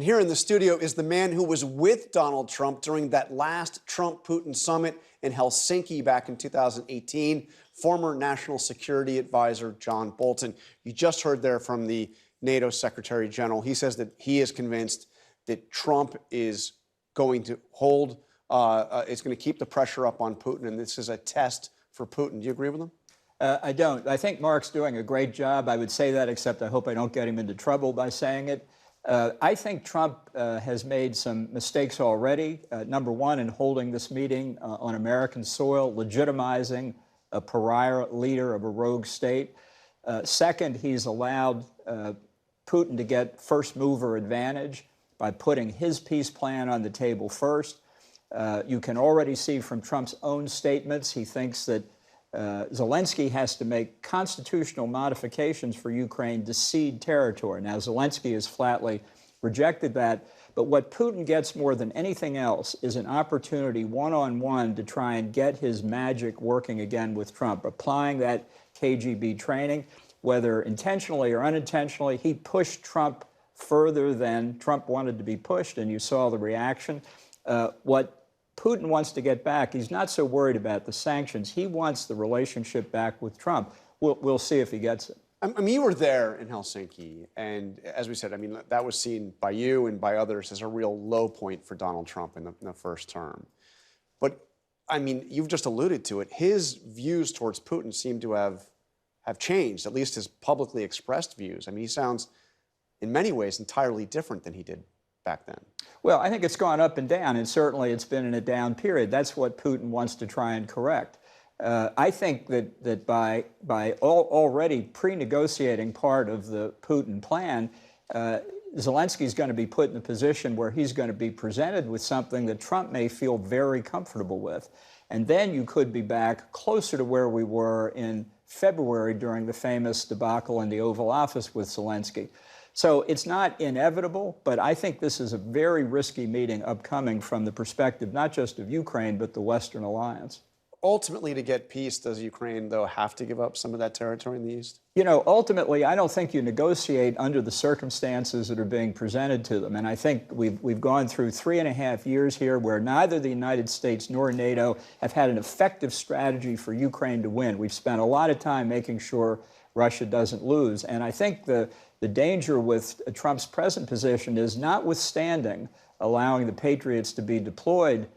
And here in the studio is the man who was with Donald Trump during that last Trump-Putin summit in Helsinki back in 2018, former National Security Advisor John Bolton. You just heard there from the NATO Secretary General. He says that he is convinced that Trump is going to it's going to keep the pressure up on Putin, and this is a test for Putin. Do you agree with him? I don't. I think Mark's doing a great job. I would say that, except I hope I don't get him into trouble by saying it. I think Trump has made some mistakes already. Number one, in holding this meeting on American soil, legitimizing a pariah leader of a rogue state. Second, he's allowed Putin to get first mover advantage by putting his peace plan on the table first. You can already see from Trump's own statements, he thinks that Zelensky has to make constitutional modifications for Ukraine to cede territory. Now, Zelensky has flatly rejected that, but what Putin gets more than anything else is an opportunity one-on-one to try and get his magic working again with Trump, applying that KGB training, whether intentionally or unintentionally. He pushed Trump further than Trump wanted to be pushed, and you saw the reaction. What Putin wants to get back, he's not so worried about the sanctions. He wants the relationship back with Trump. We'll see if he gets it. I mean, you were there in Helsinki, and as we said, I mean, that was seen by you and by others as a real low point for Donald Trump in the first term. But, I mean, you've just alluded to it. His views towards Putin seem to have changed, at least his publicly expressed views. I mean, he sounds, in many ways, entirely different than he did back then. Well, I think it's gone up and down, and certainly it's been in a down period. That's what Putin wants to try and correct. I think that by already pre-negotiating part of the Putin plan, Zelensky's going to be put in a position where he's going to be presented with something that Trump may feel very comfortable with. And then you could be back closer to where we were in February during the famous debacle in the Oval Office with Zelensky. So it's not inevitable, but I think this is a very risky meeting upcoming from the perspective not just of Ukraine, but the Western alliance. Ultimately, to get peace, does Ukraine, though, have to give up some of that territory in the east? You know, ultimately, I don't think you negotiate under the circumstances that are being presented to them. And I think we've gone through 3.5 years here where neither the United States nor NATO have had an effective strategy for Ukraine to win. We've spent a lot of time making sure Russia doesn't lose. And I think the danger with Trump's present position is, notwithstanding allowing the Patriots to be deployed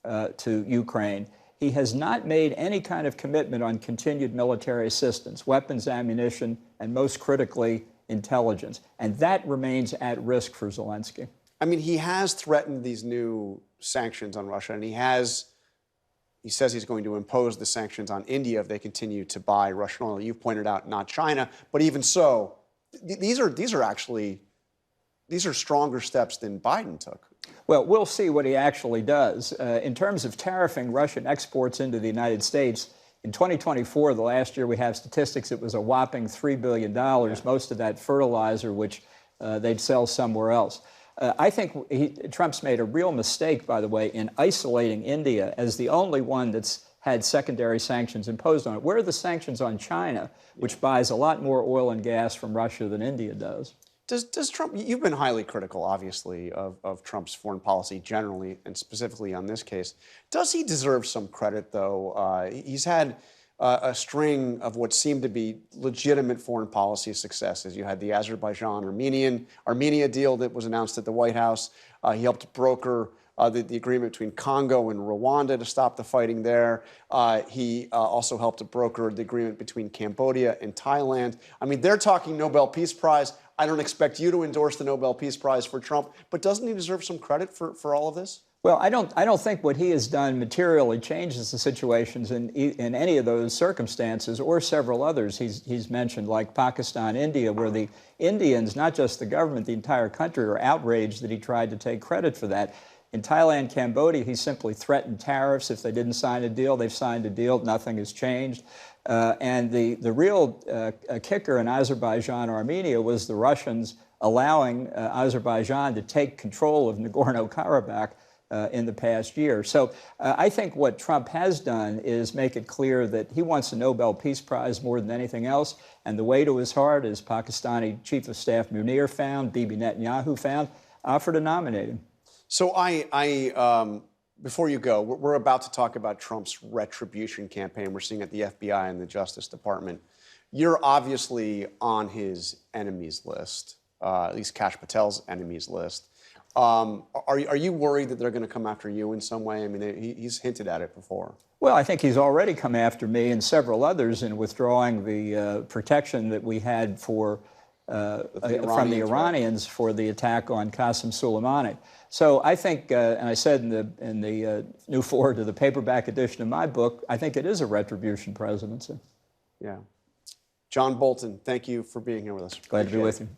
to Ukraine, he has not made any kind of commitment on continued military assistance, weapons, ammunition, and most critically, intelligence. And that remains at risk for Zelensky. I mean, he has threatened these new sanctions on Russia, and he says he's going to impose the sanctions on India if they continue to buy Russian oil. You've pointed out not China, but even so, these are stronger steps than Biden took. Well, we'll see what he actually does. In terms of tariffing Russian exports into the United States, in 2024, the last year we have statistics, it was a whopping $3 billion, most of that fertilizer, which they'd sell somewhere else. I think Trump's made a real mistake, by the way, in isolating India as the only one that's had secondary sanctions imposed on it. Where are the sanctions on China, which buys a lot more oil and gas from Russia than India does? Does Trump, you've been highly critical, obviously, of Trump's foreign policy generally, and specifically on this case. Does he deserve some credit, though? He's had a string of what seemed to be legitimate foreign policy successes. You had the Azerbaijan-Armenia deal that was announced at the White House. He helped broker the agreement between Congo and Rwanda to stop the fighting there. He also helped to broker the agreement between Cambodia and Thailand. I mean, they're talking Nobel Peace Prize. I don't expect you to endorse the Nobel Peace Prize for Trump, but doesn't he deserve some credit for all of this? Well, I don't think what he has done materially changes the situations in any of those circumstances or several others he's mentioned, like Pakistan, India, where the Indians, not just the government, the entire country, are outraged that he tried to take credit for that. In Thailand, Cambodia, he simply threatened tariffs. If they didn't sign a deal, they've signed a deal. Nothing has changed. And the real kicker in Azerbaijan, Armenia, was the Russians allowing Azerbaijan to take control of Nagorno-Karabakh in the past year. So I think what Trump has done is make it clear that he wants a Nobel Peace Prize more than anything else. And the way to his heart, as Pakistani Chief of Staff Munir found, Bibi Netanyahu found, offer to nominate him. So before you go, we're about to talk about Trump's retribution campaign we're seeing at the FBI and the Justice Department. You're obviously on his enemies list, at least Kash Patel's enemies list. Are you worried that they're going to come after you in some way? I mean, he's hinted at it before. Well, I think he's already come after me and several others in withdrawing the protection that we had for from the Iranians for the attack on Qasem Soleimani. So I think, and I said in the new foreword to the paperback edition of my book, I think it is a retribution presidency. Yeah. John Bolton, thank you for being here with us. Glad to be with you.